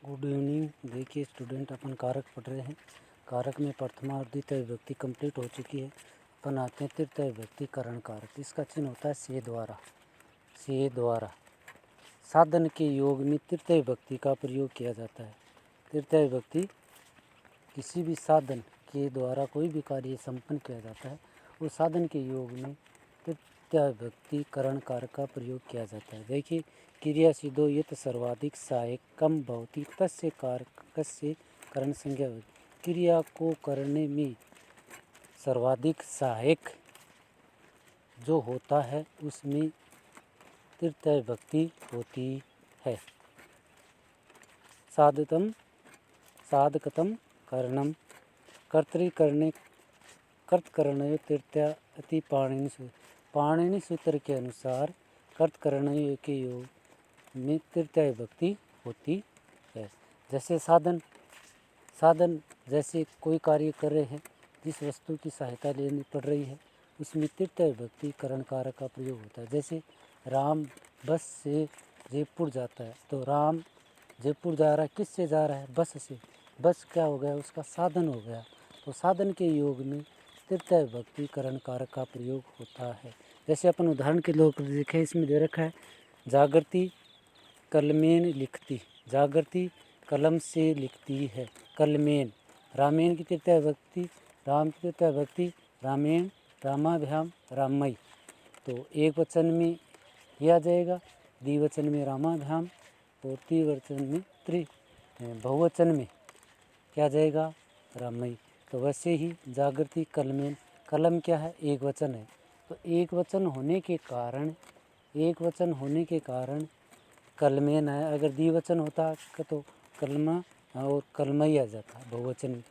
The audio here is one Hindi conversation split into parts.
Good evening. देखिए स्टूडेंट, अपन कारक पढ़ रहे हैं। कारक में प्रथमा और द्वितीय विभक्ति कंप्लीट हो चुकी है। अपन आते हैं तृतीय विभक्ति करण कारक। इसका चिन्ह होता है से द्वारा। से द्वारा साधन के योग में तृतीय विभक्ति का प्रयोग किया जाता है। तृतीय विभक्ति किसी भी साधन के द्वारा कोई भी कार्य संपन्न किया जाता है, उस साधन के योग में तृतीय विभक्ति करण कारक का प्रयोग किया जाता है। देखिए, क्रिया सिद्धो यत सर्वाधिक सहायक कम भवति तस्य कारकस्य करण संज्ञा भवति। क्रिया को करने में सर्वाधिक सहायक जो होता है उसमें तृतीय विभक्ति होती है। साधकतम करणम कर्तृकरणे कर्तकरणयोः तृतीया अति पाणिनि सूत्र के अनुसार कर्तकरणयों के योग में तृतीय विभक्ति होती है। जैसे साधन जैसे कोई कार्य कर रहे हैं, जिस वस्तु की सहायता लेनी पड़ रही है, उसमें तृतीय विभक्ति करण कारक का प्रयोग होता है। जैसे राम बस से जयपुर जाता है, तो राम जयपुर जा रहा है, किससे जा रहा है? बस से। बस क्या हो गया? उसका साधन हो गया। तो साधन के योग में तृतीय विभक्ति करण कारक का प्रयोग होता है। जैसे अपन उदाहरण के लोग देखें, इसमें दे रखा है जागृति कलमेन लिखती। जागृति कलम से लिखती है। कलमेन रामेन की तृतीय विभक्ति, राम की तृतीय विभक्ति रामेण, रामाभ्याम राममयी। तो एक वचन में ये आ जाएगा, द्विवचन में रामाभ्याम और त्रिवचन में बहुवचन में क्या जाएगा? राममयी। तो वैसे ही जागृति कलमेन, कलम क्या है? एक वचन है। तो एक वचन होने के कारण कलमेन है। अगर द्विवचन होता तो कलमा और कलमई आ जाता बहुवचन में।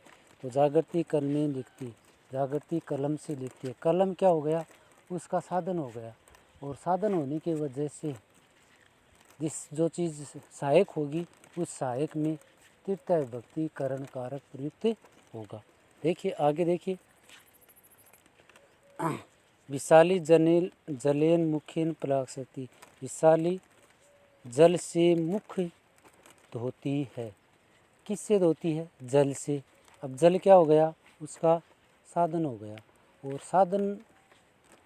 तो जागृति कलमेन लिखती, जागृति कलम से लिखती है। कलम क्या हो गया? उसका साधन हो गया। और साधन होने की वजह से जो चीज़ सहायक होगी, उस सहायक में तृतीय विभक्ति करण कारक प्रयुक्त होगा। देखिए आगे देखिए, विशाली जलेन मुखेन प्लाक्षति। विशाली जल से मुख धोती है। किससे धोती है? जल से। अब जल क्या हो गया? उसका साधन हो गया। और साधन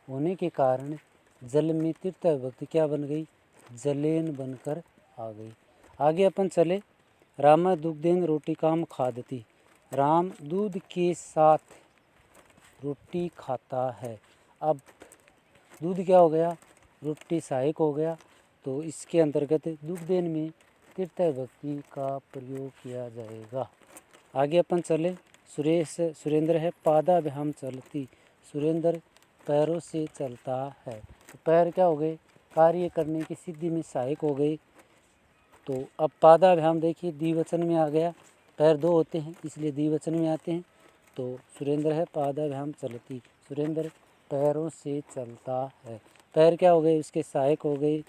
होने के कारण जल में तृतीय विभक्ति क्या बन गई? जलेन बनकर आ गई। आगे अपन चले, राम दुग्धेन रोटिकाम खादती। राम दूध के साथ रोटी खाता है। अब दूध क्या हो गया? रोटी सहायक हो गया। तो इसके अंतर्गत दुग्धेन में तृतीय विभक्ति का प्रयोग किया जाएगा। आगे अपन चले, सुरेंद्र है पादाभ्याम चलती। सुरेंद्र पैरों से चलता है। तो पैर क्या हो गए? कार्य करने की सिद्धि में सहायक हो गए। तो अब पादाभ्याम देखिए द्विवचन में आ गया। पैर दो होते हैं इसलिए द्विवचन में आते हैं। तो सुरेंद्र है पादाभ्याम चलती। सुरेंद्र पैरों से चलता है। पैर क्या हो गए? उसके सहायक हो गए।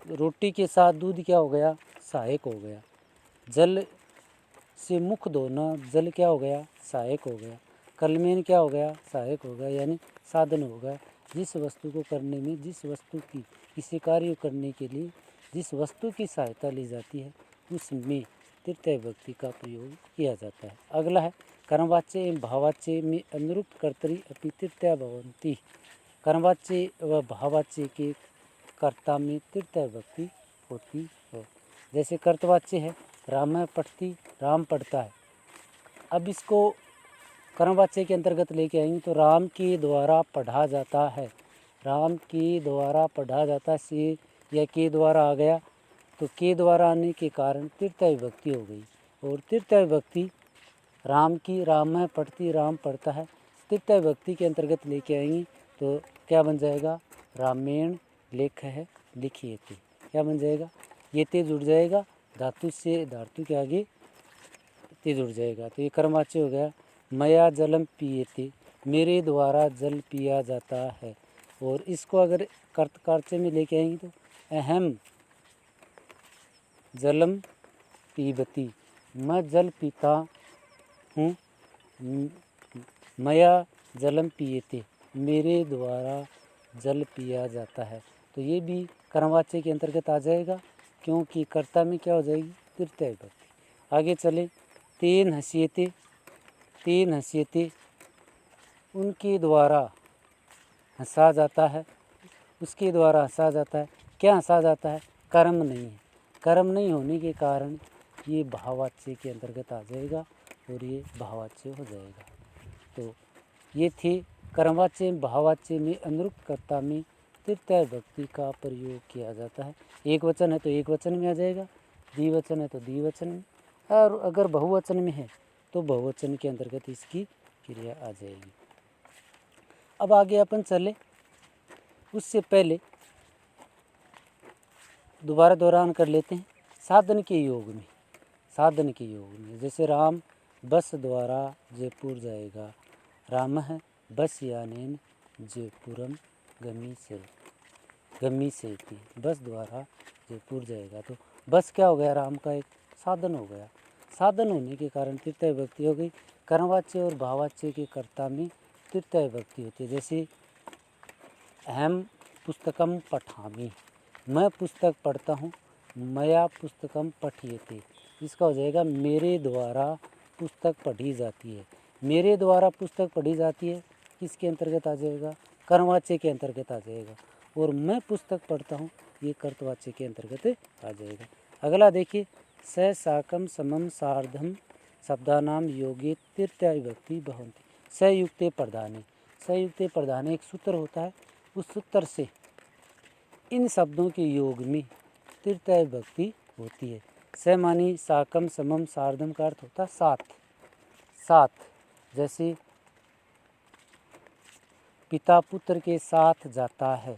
रोटी के साथ दूध क्या हो गया? सहायक हो गया। जल से मुख धोना, जल क्या हो गया? सहायक हो गया। कलमेन क्या हो गया? सहायक हो गया, यानी साधन हो गया। जिस वस्तु को करने में, जिस वस्तु की किसी कार्य करने के लिए जिस वस्तु की सहायता ली जाती है, उसमें तृतीय विभक्ति का प्रयोग किया जाता है। अगला है कर्मवाच्य एवं भाववाच्य में अनुरूप कर्तरी अपि तृतीया भवन्ति। कर्मवाच्य व भाववाच्य के कर्ता में तृतीय विभक्ति होती है। जैसे कर्तवाच्य है राम पढ़ती, राम पढ़ता है। अब इसको कर्मवाच्य के अंतर्गत लेके आएंगे तो राम के द्वारा पढ़ा जाता है। राम के द्वारा पढ़ा जाता से या के द्वारा आ गया, तो के द्वारा आने के कारण तृतीय विभक्ति हो गई। और तृतीय विभक्ति राम की, राम पढ़ती, राम पढ़ता है, तृतीय विभक्ति के अंतर्गत लेके आएंगे तो क्या बन जाएगा? रामेण लेख है लिखिए थे। क्या बन जाएगा? ये ते जुड़ जाएगा, धातु से धातु के आगे ते जुड़ जाएगा। तो ये कर्मवाच्य हो गया। मया जलम पिएते, मेरे द्वारा जल पिया जाता है। और इसको अगर कर्तवाच्य में लेके आएंगे तो अहम जलम पीबती, मैं जल पीता हूँ। मया जलम पिएते, मेरे द्वारा जल पिया जाता है। तो ये भी कर्मवाच्य के अंतर्गत आ जाएगा, क्योंकि कर्ता में क्या हो जाएगी? तृतीय विभक्ति। आगे चले, तीन हसीयते उनके द्वारा हंसा जाता है, उसके द्वारा हंसा जाता है। क्या हंसा जाता है? कर्म नहीं है, कर्म नहीं होने के कारण ये भाववाच्य के अंतर्गत आ जाएगा और ये भाववाच्य हो जाएगा। तो ये थी कर्मवाच्य भाववाच्य में अनुरुक्त कर्ता में तृतीय विभक्ति का प्रयोग किया जाता है। एक वचन है तो एक वचन में आ जाएगा, द्विवचन है तो द्विवचन में, और अगर बहुवचन में है तो बहुवचन के अंतर्गत इसकी क्रिया आ जाएगी। अब आगे अपन चले, उससे पहले दोबारा दोहरान कर लेते हैं। साधन के योग में जैसे राम बस द्वारा जयपुर जाएगा, राम है बस यानेन जयपुरम गमिष्यति, बस द्वारा जयपुर जाएगा। तो बस क्या हो गया? राम का एक साधन हो गया। साधन होने के कारण तृतीय विभक्ति हो गई। कर्मवाच्य और भाववाच्य के कर्ता में तृतीय विभक्ति होती है। जैसे अहम पुस्तकम पठामि, मैं पुस्तक पढ़ता हूँ, मया पुस्तकम पठ्यते, इसका हो जाएगा मेरे द्वारा पुस्तक पढ़ी जाती है। मेरे द्वारा पुस्तक पढ़ी जाती है किसके अंतर्गत आ जाएगा? कर्मवाच्य के अंतर्गत आ जाएगा। और मैं पुस्तक पढ़ता हूँ ये कर्तवाच्य के अंतर्गत आ जाएगा। अगला देखिए, स साकम समम सार्धम शब्दानाम योगे तृतीय विभक्ति भवन्ति। सयुक्ते प्रधाने एक सूत्र होता है, उस सूत्र से इन शब्दों के योग में तृतीय विभक्ति होती है। स मानी साकम समम सार्धम का अर्थ होता है साथ। जैसे पिता पुत्र के साथ जाता है,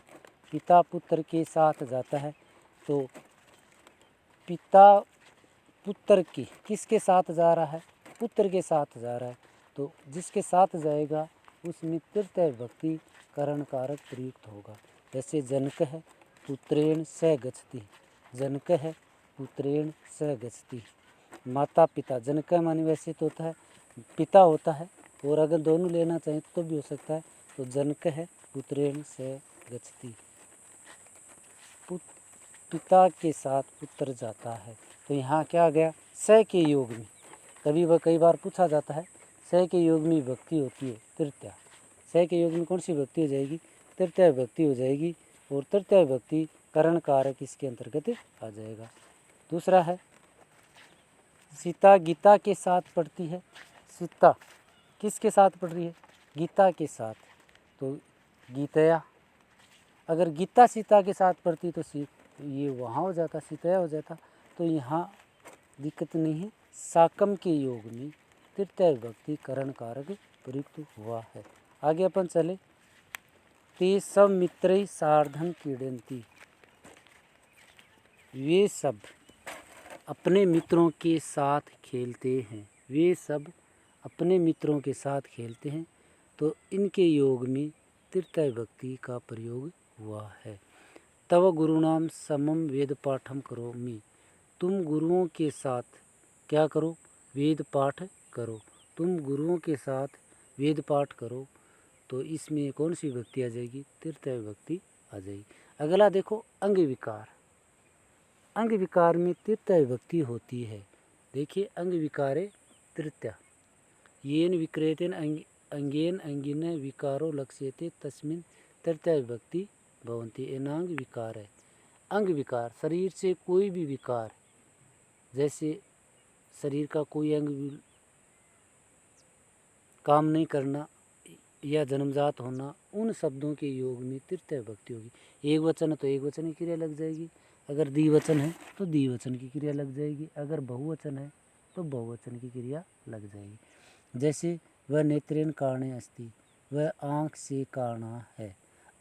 तो पिता पुत्र की किसके साथ जा रहा है? पुत्र के साथ जा रहा है। तो जिसके साथ जाएगा उसमें तृतीय विभक्ति करण कारक प्रयुक्त होगा। जैसे जनक है पुत्रेण स गच्छति, माता पिता, जनक माने वैसे तो होता है पिता होता है, और अगर दोनों लेना चाहें तो भी हो सकता है। तो जनक है पुत्रेण स गच्छति, पिता के साथ पुत्र जाता है। तो यहाँ क्या आ गया? स के योग में, कई बार पूछा जाता है, स के योग में विभक्ति होती है तृतीय। स के योग में कौन सी विभक्ति हो जाएगी? तृतीय विभक्ति हो जाएगी, और तृतीय विभक्ति करण कारक इसके अंतर्गत आ जाएगा। दूसरा है, सीता गीता के साथ पढ़ती है। सीता किसके साथ पढ़ रही है? गीता के साथ। तो गीतया, अगर गीता सीता के साथ पढ़ती तो ये वहाँ हो जाता, सीतया हो जाता। तो यहाँ दिक्कत नहीं है, साकम के योग में तृतीय विभक्ति करण कारक प्रयुक्त हुआ है। आगे अपन चले, ते सब मित्रैः सार्धं क्रीडन्ति, वे सब अपने मित्रों के साथ खेलते हैं। तो इनके योग में तृतीय विभक्ति का प्रयोग हुआ है। तव गुरुणाम समम वेद पाठम करोमि, तुम गुरुओं के साथ क्या करो? वेद पाठ करो। तुम गुरुओं के साथ वेद पाठ करो। तो इसमें कौन सी विभक्ति आ जाएगी? तृतीय विभक्ति आ जाएगी। अगला देखो, अंग विकार में तृतीय विभक्ति होती है। देखिए, अंग विकारे तृतीय, येन विक्रेतेन अंगेन अंगिन विकारो लक्ष्यते तस्मिन् तृतीय विभक्ति भवन्ति। एनांग विकार है। अंग विकार, शरीर से कोई भी विकार, जैसे शरीर का कोई अंग काम नहीं करना या जन्मजात होना, उन शब्दों के योग में तृतीय विभक्ति होगी। एक वचन है तो एक वचन की क्रिया लग जाएगी, अगर द्विवचन है तो द्विवचन की क्रिया लग जाएगी, अगर बहुवचन है तो बहुवचन की क्रिया लग जाएगी। जैसे वह नेत्रेण कारणे अस्ति, वह आँख से कारणा है।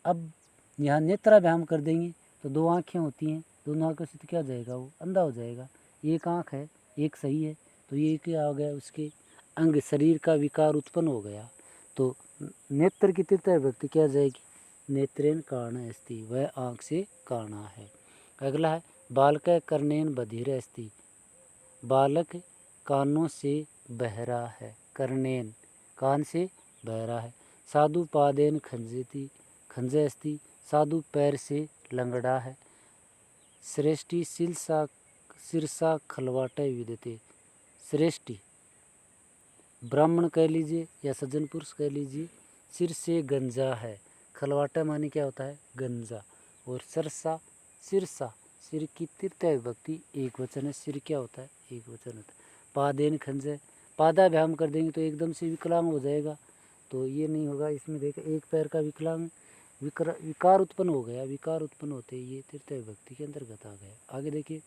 अब यहाँ नेत्राभ्याम कर देंगे तो दो आँखें होती हैं, दोनों आँखों से तो क्या जाएगा? वो अंधा हो जाएगा। एक आँख है, एक सही है, तो ये क्या हो गया? उसके अंग, शरीर का विकार उत्पन्न हो गया। तो नेत्र की तृतीय विभक्ति क्या जाएगी? नेत्रेण कारणः अस्ति, वह आँख से कारणा है। अगला है, बालक कर्णेन बधिर अस्ति, बालक कानों से बहरा है। कर्णेन, कान से बहरा है। साधु पादेन खंजय अस्ति, साधु पैर से लंगड़ा है। श्रेष्ठी सिरसा खलवाटे विदते, श्रेष्ठी। ब्राह्मण कह लीजिए या सज्जन पुरुष कह लीजिए। सिर से गंजा है, खलवाटा माने क्या होता है, गंजा। और सरसा, सिरसा, सिर की तृतीय विभक्ति एक वचन है। सिर क्या होता है, एक वचन होता है। पादेन खंजे, पादाभ्याम कर देंगे तो एकदम से विकलांग हो जाएगा, तो ये नहीं होगा। इसमें देखो एक पैर का विकलांग, विकार उत्पन्न हो गया, विकार उत्पन्न होते ये तृतीय विभक्ति के अंतर्गत आ गया। आगे देखिए,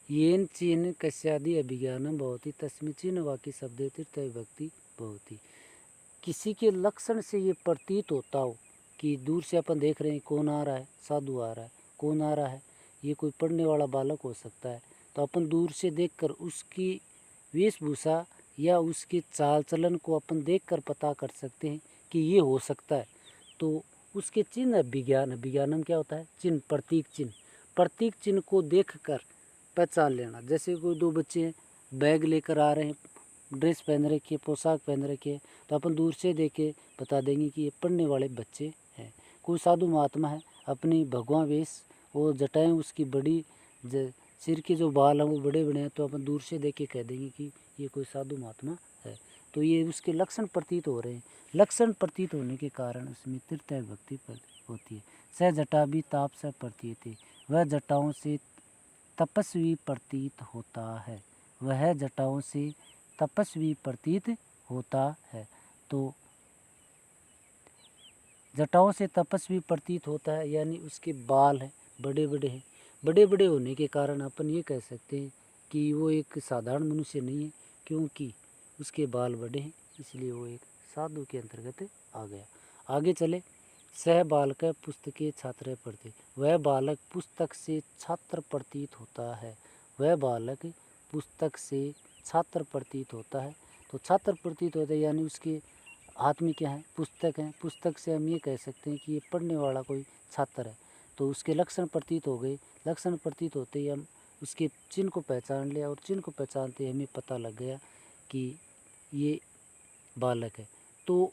येन चिन्ह कस्यादि अभिज्ञानम भवति तस्मिन् चिन्ह वाक्य शब्द तृतीय विभक्ति भवति। किसी के लक्षण से ये प्रतीत होता हो कि दूर से अपन देख रहे हैं कौन आ रहा है, साधु आ रहा है, कौन आ रहा है, ये कोई पढ़ने वाला बालक हो सकता है, तो अपन दूर से देखकर उसकी वेशभूषा या उसके चाल चलन को अपन देखकर पता कर सकते हैं कि ये हो सकता है। तो उसके चिन्ह विज्ञान, विज्ञानम क्या होता है, चिन्ह, प्रतीक चिन्ह। प्रतीक चिन्ह को देखकर पहचान लेना। जैसे कोई दो बच्चे बैग लेकर आ रहे हैं, ड्रेस पहन रखी है, पोशाक पहन रखी है, तो अपन दूर से देखे बता देंगे कि ये पढ़ने वाले बच्चे हैं। कोई साधु महात्मा है, अपनी भगवा वेश और जटाएं उसकी बड़ी, सिर के जो बाल हैं वो बड़े बड़े हैं, तो अपन दूर से देख के कह देंगे कि ये कोई साधु महात्मा है। तो ये उसके लक्षण प्रतीत हो रहे हैं। लक्षण प्रतीत होने के कारण उसमें तृतीय विभक्ति होती है। स जटा भी ताप से प्रतीत, वह जटाओं से तपस्वी प्रतीत होता है, वह जटाओं से तपस्वी प्रतीत होता है। तो जटाओं से तपस्वी प्रतीत होता है यानी उसके बाल हैं बड़े बड़े हैं। बड़े बड़े होने के कारण अपन ये कह सकते हैं कि वो एक साधारण मनुष्य नहीं है, क्योंकि उसके बाल बड़े हैं, इसलिए वो एक साधु के अंतर्गत आ गया। आगे चले, सह बालक पुस्तके छात्र पढ़ते, वह बालक पुस्तक से छात्र प्रतीत होता है, वह बालक पुस्तक से छात्र प्रतीत होता है। तो छात्र प्रतीत होता है यानी उसके हाथ में क्या है, पुस्तक है। पुस्तक से हम ये कह सकते हैं कि ये पढ़ने वाला कोई छात्र है। तो उसके लक्षण प्रतीत हो गए। लक्षण प्रतीत होते ही हम उसके चिन्ह को पहचान लिया, और चिन्ह को पहचानते ही हमें पता लग गया कि ये बालक है। तो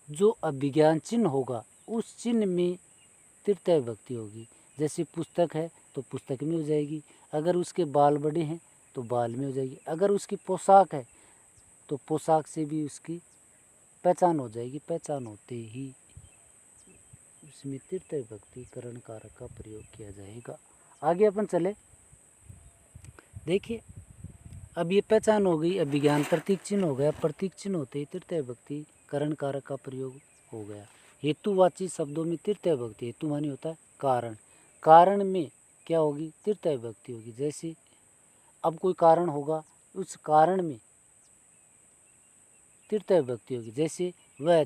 जो अभिज्ञान चिन्ह होगा उस चिन्ह में तृतीय विभक्ति होगी। जैसे पुस्तक है तो पुस्तक में हो जाएगी, अगर उसके बाल बड़े हैं तो बाल में हो जाएगी, अगर उसकी पोशाक है तो पोशाक से भी उसकी पहचान हो जाएगी। पहचान होते ही उसमें तृतीय विभक्ति करण कारक का प्रयोग किया जाएगा। आगे अपन चले, देखिए अब ये पहचान हो गई, अभिज्ञान प्रतीक चिन्ह हो गया, प्रतीक चिन्ह होते ही तृतीय विभक्ति करण कारक का प्रयोग हो गया। हेतुवाची शब्दों में तृतीय विभक्ति, हेतु मानी होता है कारण, कारण में क्या होगी, तृतीय विभक्ति होगी। जैसे अब कोई कारण होगा, उस कारण में तृतीय विभक्ति होगी। जैसे वह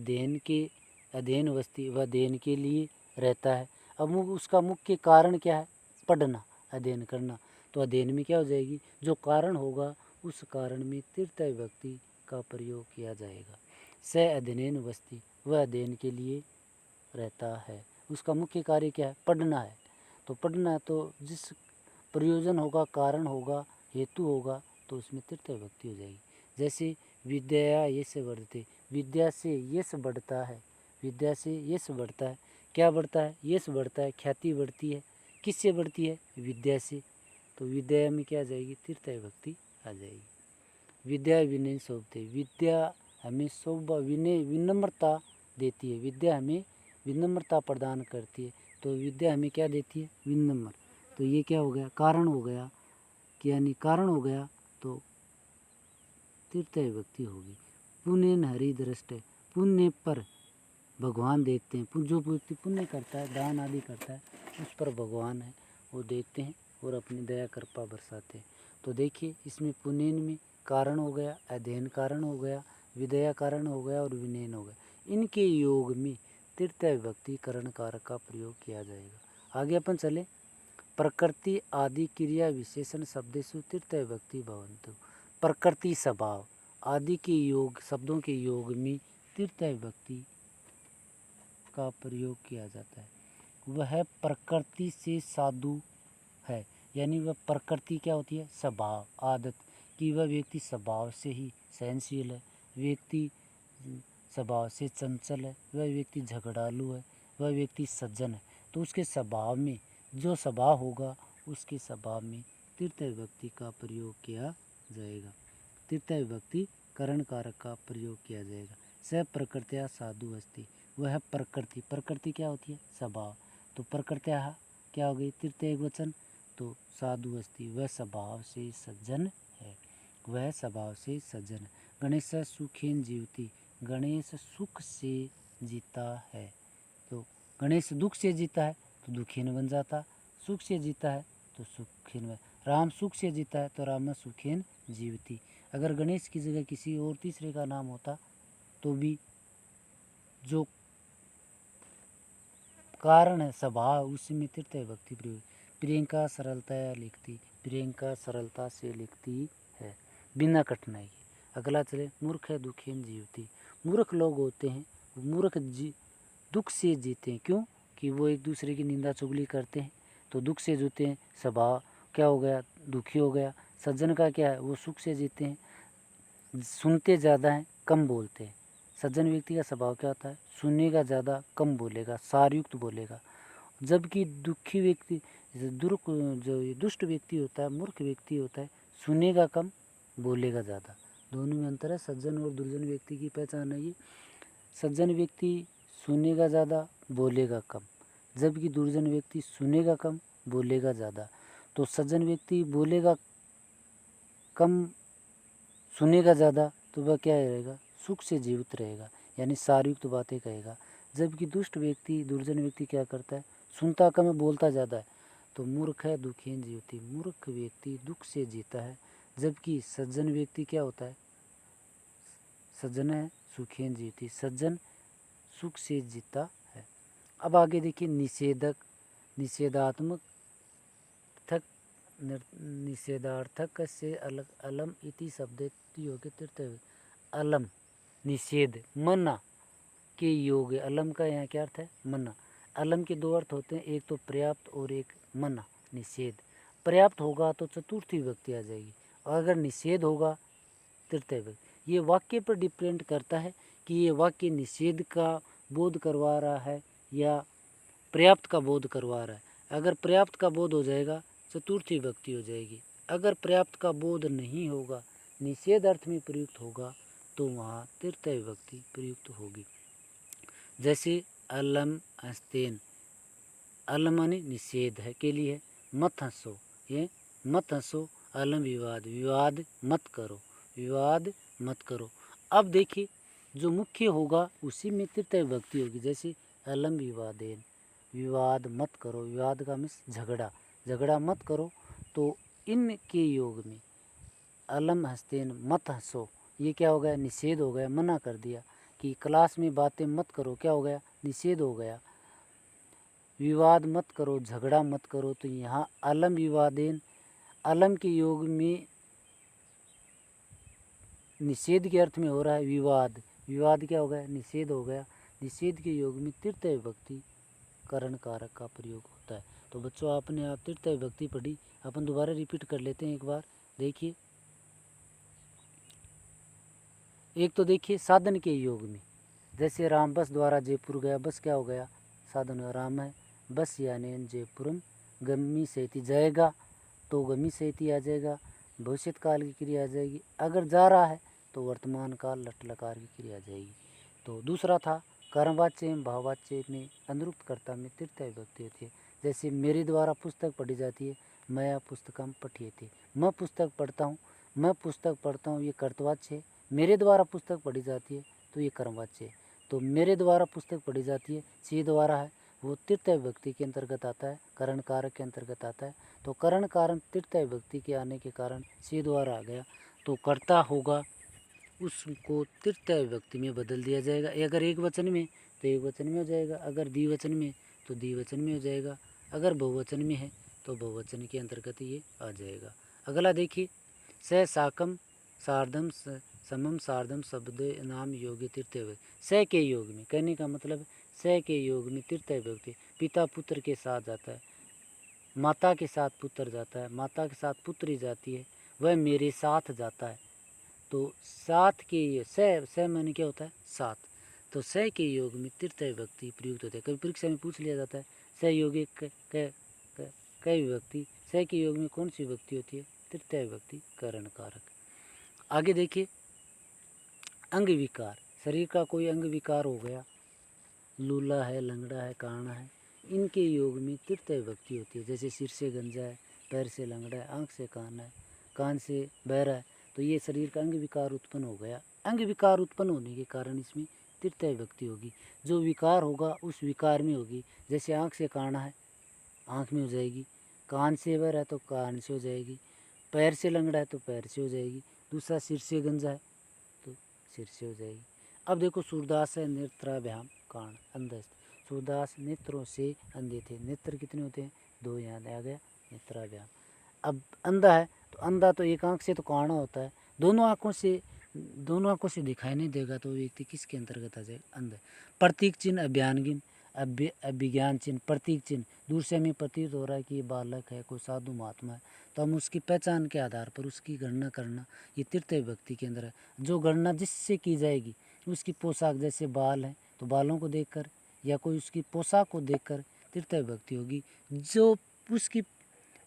अध्ययन वस्ती, वह अध्ययन के लिए रहता है। अब उसका मुख्य कारण क्या है, पढ़ना, अध्ययन करना, तो अध्ययन में क्या हो जाएगी, जो कारण होगा उस कारण में तृतीय विभक्ति का प्रयोग किया जाएगा। स अध्ययन वस्ती, वह अध्ययन के लिए रहता है, उसका मुख्य कार्य क्या है, पढ़ना है। तो पढ़ना, तो जिस प्रयोजन होगा, कारण होगा, हेतु होगा, तो उसमें तृतीय विभक्ति हो जाएगी। जैसे विद्या यश बढ़ते, विद्या से यश बढ़ता है, विद्या से यश बढ़ता है, क्या बढ़ता है, यश बढ़ता है, ख्याति बढ़ती है, किससे बढ़ती है, विद्या से। तो विद्या में क्या आ जाएगी, तृतीय विभक्ति आ जाएगी। विद्या विनय शोभते, विद्या हमें शोभा, विनय विनम्रता देती है, विद्या हमें विनम्रता प्रदान करती है। तो विद्या हमें क्या देती है, विनम्र। तो ये क्या हो गया, कारण हो गया, यानी कारण हो गया, तो तृतीय विभक्ति होगी। पुण्य हरि दृष्ट, पुण्य पर भगवान देखते हैं, जो व्यक्ति पुण्य करता है, दान आदि करता है, उस पर भगवान है वो देखते हैं और अपनी दया कृपा बरसाते हैं। तो देखिए इसमें पुण्य में कारण हो गया, अध्ययन कारण हो गया, विदया कारण हो गया और विनयन हो गया। इनके योग में तृतीय विभक्ति करण कारक का प्रयोग किया जाएगा। आगे अपन चले, प्रकृति आदि क्रिया विशेषण शब्देषु तृतीय विभक्ति भवन्तु। प्रकृति स्वभाव आदि के योग, शब्दों के योग में तृतीय विभक्ति का प्रयोग किया जाता है। वह प्रकृति से साधु है, यानी वह प्रकृति क्या होती है, स्वभाव, आदत, कि वह व्यक्ति स्वभाव से ही सहनशील है, व्यक्ति स्वभाव से चंचल है, वह व्यक्ति झगड़ालू है, वह व्यक्ति सज्जन है। तो उसके स्वभाव में जो स्वभाव होगा उसके स्वभाव में तृतीय विभक्ति का प्रयोग किया जाएगा। तृतीय विभक्ति करण कारक का प्रयोग किया जाएगा। स प्रकृत्या साधु अस्ति, वह प्रकृति, प्रकृति क्या होती है? स्वभाव। तो प्रकृत्या क्या हो गई? तृतीय वचन। तो साधु अस्ति, वह स्वभाव से सज्जन है, वह स्वभाव से सज्जन। गणेश सुखेन जीवति, गणेश सुख से जीता है। तो गणेश दुख से जीता है तो दुखीन बन जाता, सुख से जीता है तो सुखीन बन। राम सुख से जीता है तो राम सुखेन जीवती। अगर गणेश की जगह किसी और तीसरे का नाम होता तो भी जो कारण है स्वभाव उसमें तृतीय विभक्ति प्रयोग। प्रियंका सरलता लिखती, प्रियंका सरलता से लिखती है बिना कठिनाई के। अगला चले, मूर्ख है दुखीन जीवती। मूर्ख लोग होते हैं, मूर्ख दुख से जीते हैं। क्यों? कि वो एक दूसरे की निंदा चुगली करते हैं तो दुख से जीते हैं, स्वभाव क्या हो गया? दुखी हो गया। सज्जन का क्या है? वो सुख से जीते हैं, सुनते ज़्यादा हैं, कम बोलते हैं। सज्जन व्यक्ति का स्वभाव क्या होता है? सुनेगा ज़्यादा, कम बोलेगा, सारयुक्त बोलेगा। जबकि दुखी व्यक्ति जो दुष्ट व्यक्ति होता है, मूर्ख व्यक्ति होता है, सुनेगा कम, बोलेगा ज़्यादा। दोनों में अंतर है। सज्जन और दुर्जन व्यक्ति की पहचान है ये। सज्जन व्यक्ति सुनेगा ज़्यादा, बोलेगा कम, जबकि दुर्जन व्यक्ति सुनेगा कम, बोलेगा ज़्यादा। तो सज्जन व्यक्ति बोलेगा कम, सुनेगा ज़्यादा, तो वह क्या रहेगा? सुख से जीवित रहेगा, यानी सारयुक्त बातें कहेगा। जबकि दुष्ट व्यक्ति, दुर्जन व्यक्ति क्या करता है? सुनता कम है, बोलता ज़्यादा है। तो मूर्ख है दुखीन जीवती, मूर्ख व्यक्ति दुख से जीता है, जबकि सज्जन व्यक्ति क्या होता है? सज्जन है सुखीन जीवती, सज्जन सुख से जीता है। अब आगे देखिए, निषेधक, निषेधात्मक, निषेधार्थक से अलग अलम इति शब्द योग तृतीय। अलम निषेध, मना के योग। अलम का यहाँ क्या अर्थ है? मना। अलम के दो अर्थ होते हैं, एक तो पर्याप्त और एक मना, निषेध। पर्याप्त होगा तो चतुर्थी विभक्ति आ जाएगी, और अगर निषेध होगा तृतीय विभक्ति। ये वाक्य पर डिपेंड करता है कि ये वाक्य निषेध का बोध करवा रहा है या पर्याप्त का बोध करवा रहा है। अगर पर्याप्त का बोध हो जाएगा चतुर्थी विभक्ति हो जाएगी। अगर पर्याप्त का बोध नहीं होगा, निषेध अर्थ में प्रयुक्त होगा, तो वहाँ तृतीय विभक्ति प्रयुक्त होगी। जैसे अलम हस्तेन, अलम माने निषेध है के लिए, मत हंसो, ये मत हंसो। अलम विवाद, विवाद मत करो, विवाद मत करो। अब देखिए, जो मुख्य होगा उसी में तृतीय विभक्ति होगी। जैसे अलम विवादेन, विवाद मत करो, विवाद का मीन्स झगड़ा, झगड़ा मत करो। तो इनके योग में अलम हस्तेन, मत हंसो, ये क्या हो गया? निषेध हो गया, मना कर दिया कि क्लास में बातें मत करो, क्या हो गया? निषेध हो गया। विवाद मत करो, झगड़ा मत करो, तो यहाँ अलम विवादेन, अलम के योग में निषेध के अर्थ में हो रहा है विवाद, विवाद क्या हो गया? निषेध हो गया। निषेध के योग में तृतीय विभक्ति करण कारक का प्रयोग होता है। तो बच्चों, आपने आप तृतीय विभक्ति पढ़ी, अपन दोबारा रिपीट कर लेते हैं एक बार। देखिए, एक तो देखिए साधन के योग में, जैसे राम बस द्वारा जयपुर गया, बस क्या हो गया? साधन राम है। बस यानी जयपुरम गमी सेती, जाएगा तो गमी सेती आ जाएगा, भविष्य काल की क्रिया आ जाएगी। अगर जा रहा है तो वर्तमान काल लट लकार की क्रिया आ जाएगी। तो दूसरा था कर्मवाच्य एवं भाववाच्य में अनुरुक्त कर्ता में तृतीय विभक्ति होती है। जैसे मेरे द्वारा पुस्तक पढ़ी जाती है, मैं पुस्तकम पठियते, मैं पुस्तक पढ़ता हूँ, मैं पुस्तक पढ़ता हूँ, ये कर्तवाच्य है। मेरे द्वारा पुस्तक पढ़ी जाती है तो ये कर्मवाच्य है। तो मेरे द्वारा पुस्तक पढ़ी जाती है, से द्वारा है, वो तृतीय विभक्ति के अंतर्गत आता है, करण कारक के अंतर्गत आता है। तो करण कारण तृतीय विभक्ति के आने के कारण से द्वारा आ गया, तो कर्ता होगा उसको तृतीय विभक्ति में बदल दिया जाएगा। अगर एक वचन में तो एक वचन में हो जाएगा, अगर द्विवचन में तो द्विवचन में हो जाएगा, अगर बहुवचन में है तो बहुवचन के अंतर्गत ये आ जाएगा। अगला देखिए, स साकम सार्धम समम सार्धम शब्द नाम योग्य तृतीय विभक्ति। स के योग में, कहने का मतलब स के योग में तृतीय विभक्ति। पिता पुत्र के साथ जाता है, माता के साथ पुत्र जाता है, माता के साथ पुत्री जाती है, वह मेरे साथ जाता है। तो साथ के स माने क्या होता है? साथ। तो स के योग में तृतीय विभक्ति प्रयुक्त होता है। कभी परीक्षा में पूछ लिया जाता है सहयोगी कई विभक्ति। स के योग में कौन सी विभक्ति होती है? तृतीय विभक्ति करण कारक। आगे देखिए, अंग विकार, शरीर का कोई अंग विकार हो गया, लूला है, लंगड़ा है, काना है, इनके योग में तृतीय विभक्ति होती है। जैसे सिर से गंजा है, पैर से लंगड़ा है, आँख से काना है, कान से बहरा है, तो ये शरीर का अंग विकार उत्पन्न हो गया। अंग विकार उत्पन्न होने के कारण इसमें तृतीय विभक्ति होगी। जो विकार होगा उस विकार में होगी। जैसे आँख से काना है, आँख में हो जाएगी, कान से बहरा है तो कान से हो जाएगी, पैर से लंगड़ा है तो पैर से हो जाएगी, दूसरा सिर से गंजा है तो सिर से हो जाएगी। अब देखो, सूरदास है नेत्राभ्याम कान अंधस्त। सूरदास नेत्रों से अंधे थे। नेत्र कितने होते हैं? 2, यहाँ आ गया नेत्राभ्याम। अब अंधा है तो अंधा तो एक आँख से तो काना होता है, दोनों आँखों से दिखाई नहीं देगा तो व्यक्ति किसके अंतर्गत आ जाएगा? अंध। प्रतीक चिन्ह, अभिज्ञान अभिज्ञान चिन्ह, प्रतीक चिन्ह, दूर से हमें प्रतीत हो रहा है कि ये बालक है, कोई साधु महात्मा है, तो हम उसकी पहचान के आधार पर उसकी गणना करना, ये तृतीय विभक्ति के अंदर है। जो गणना जिससे की जाएगी, उसकी पोशाक, जैसे बाल है तो बालों को देखकर या कोई उसकी पोशाक को देखकर तृतीय विभक्ति होगी। जो उसकी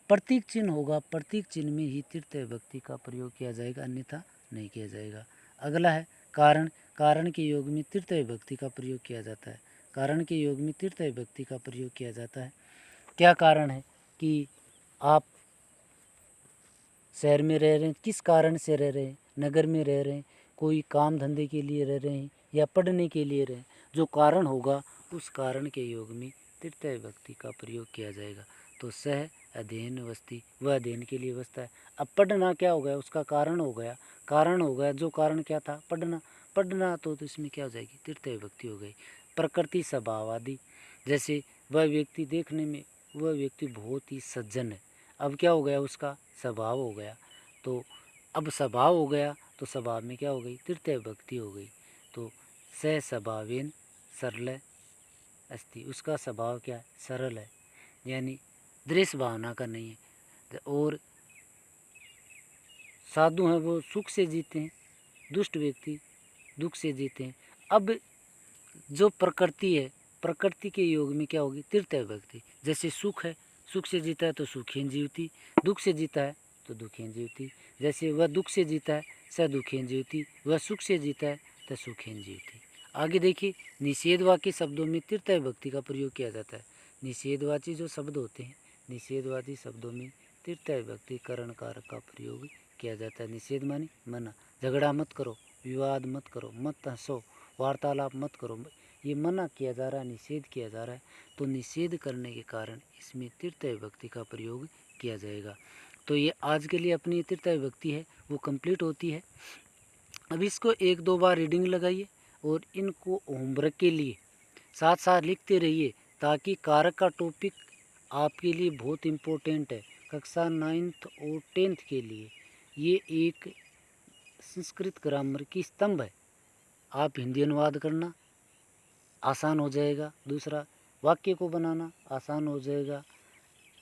प्रतीक चिन्ह होगा, प्रतीक चिन्ह में ही तृतीय विभक्ति का प्रयोग किया जाएगा, अन्यथा नहीं किया जाएगा। अगला है कारण। कारण के योग में तृतीय विभक्ति का प्रयोग किया जाता है। कारण के योग में तृतीय विभक्ति का प्रयोग किया जाता है। क्या कारण है कि आप शहर में रह रहे हैं, किस कारण से रह रहे हैं, नगर में रह रहे हैं, कोई काम धंधे के लिए रह रहे हैं या पढ़ने के लिए रहे हैं, जो कारण होगा उस कारण के योग में तृतीय विभक्ति का प्रयोग किया जाएगा। तो सह अध्ययन वस्ती, वह अध्ययन के लिए बसता है। अब पढ़ना क्या हो गया? उसका कारण हो गया। कारण हो गया, जो कारण क्या था? पढ़ना। पढ़ना तो इसमें क्या हो जाएगी? तृतीय विभक्ति हो गई। प्रकृति स्वभाव आदि, जैसे वह व्यक्ति देखने में वह व्यक्ति बहुत ही सज्जन है, अब क्या हो गया? उसका स्वभाव हो गया। तो अब स्वभाव हो गया तो स्वभाव में क्या हो गई? तृतीय विभक्ति हो गई। तो स स्वभावेन सरल अस्ति, उसका स्वभाव क्या है? सरल है, यानी दृश्य भावना का नहीं है। और साधु हैं वो सुख से जीते हैं, दुष्ट व्यक्ति दुख से जीते हैं। अब जो प्रकृति है, प्रकृति के योग में क्या होगी? तृतीय विभक्ति। जैसे सुख है, सुख से जीता है तो सुखीन जीवती, दुख से जीता है तो दुखीन जीवती। जैसे वह दुख से जीता है स दुखीन जीवती, वह सुख से जीता है तो सुखीन जीवती। आगे देखिए, निषेधवाची शब्दों में तृतीय विभक्ति का प्रयोग किया जाता है। निषेधवाची जो शब्द होते हैं, निषेधवाची शब्दों में तृतीय विभक्ति करण कारक का प्रयोग किया जाता है। निषेध माने मना, झगड़ा मत करो, विवाद मत करो, मत हंसो, वार्तालाप मत करो, ये मना किया जा रहा है, निषेध किया जा रहा है। तो निषेध करने के कारण इसमें तृतीय विभक्ति का प्रयोग किया जाएगा। तो ये आज के लिए अपनी तृतीय विभक्ति है वो कंप्लीट होती है। अब इसको 1-2 बार रीडिंग लगाइए और इनको होमवर्क के लिए साथ साथ लिखते रहिए, ताकि कारक का टॉपिक आपके लिए बहुत इम्पोर्टेंट है। कक्षा 9th और 10th के लिए ये एक संस्कृत ग्रामर की स्तंभ है। आप हिंदी अनुवाद करना आसान हो जाएगा, दूसरा वाक्य को बनाना आसान हो जाएगा,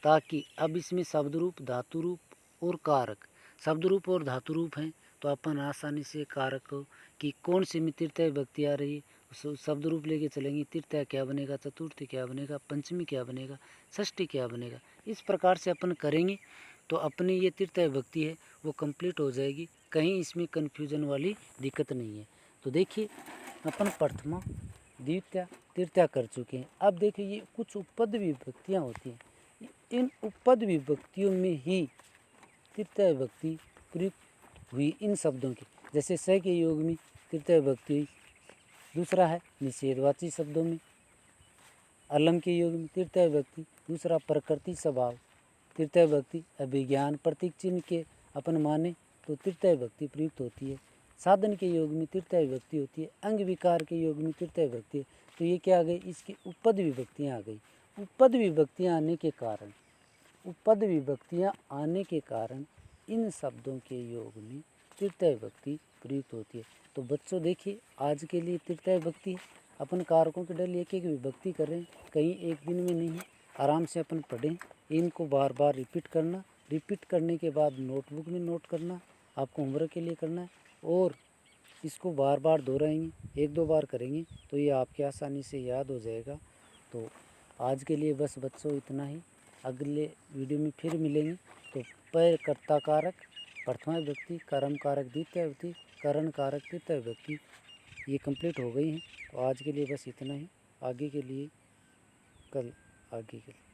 ताकि अब इसमें शब्द रूप, धातु रूप और कारक, शब्द रूप और धातु रूप हैं तो अपन आसानी से कारक की कौन सी में तृतीय विभक्ति आ रही है शब्द रूप लेके चलेंगे। तृतीय क्या बनेगा, चतुर्थी क्या बनेगा, पंचमी क्या बनेगा, षष्ठी क्या बनेगा। इस प्रकार से अपन करेंगे तो अपनी ये तृतीय विभक्ति है वो कंप्लीट हो जाएगी, कहीं इसमें कन्फ्यूजन वाली दिक्कत नहीं है। तो देखिए, अपन प्रथमा द्वितीय तृतीय कर चुके हैं। अब देखिए, ये कुछ उपपद विभक्तियाँ होती हैं, इन उपपद विभक्तियों में ही तृतीय विभक्ति प्रयुक्त हुई इन शब्दों की। जैसे स के योग में तृतीय विभक्ति हुई, दूसरा है निषेधवाची शब्दों में अलम के योग में तृतीय विभक्ति, दूसरा प्रकृति स्वभाव तृतीय विभक्ति, अभिज्ञान प्रतीक चिन्ह के अपन माने तो तृतीय विभक्ति प्रयुक्त होती है। साधन के योग में तृतीय विभक्ति होती है, अंग विकार के योग में तृतीय विभक्ति है। तो ये क्या आ गई? इसकी उपपद विभक्तियाँ आ गई। उपपद विभक्तियाँ आने के कारण इन शब्दों के योग में तृतीय विभक्ति प्रयुक्त होती है। तो बच्चों देखिए, आज के लिए तृतीय विभक्ति अपन कारकों के डल एक एक विभक्ति करें, कहीं एक दिन में नहीं, आराम से अपन पढ़ें, इनको बार बार रिपीट करना, रिपीट करने के बाद नोटबुक में नोट करना, आपको होमवर्क के लिए करना है, और इसको बार बार दोहराएंगे, 1-2 बार करेंगे तो ये आपके आसानी से याद हो जाएगा। तो आज के लिए बस बच्चों इतना ही। अगले वीडियो में फिर मिलेंगे। तो पैर कर्ता कारक, प्रथमा विभक्ति, कर्म कारक द्वितीय विभक्ति, करण कारक तृतीय विभक्ति, ये कंप्लीट हो गई हैं। तो आज के लिए बस इतना ही। आगे के लिए कल आगे के लिए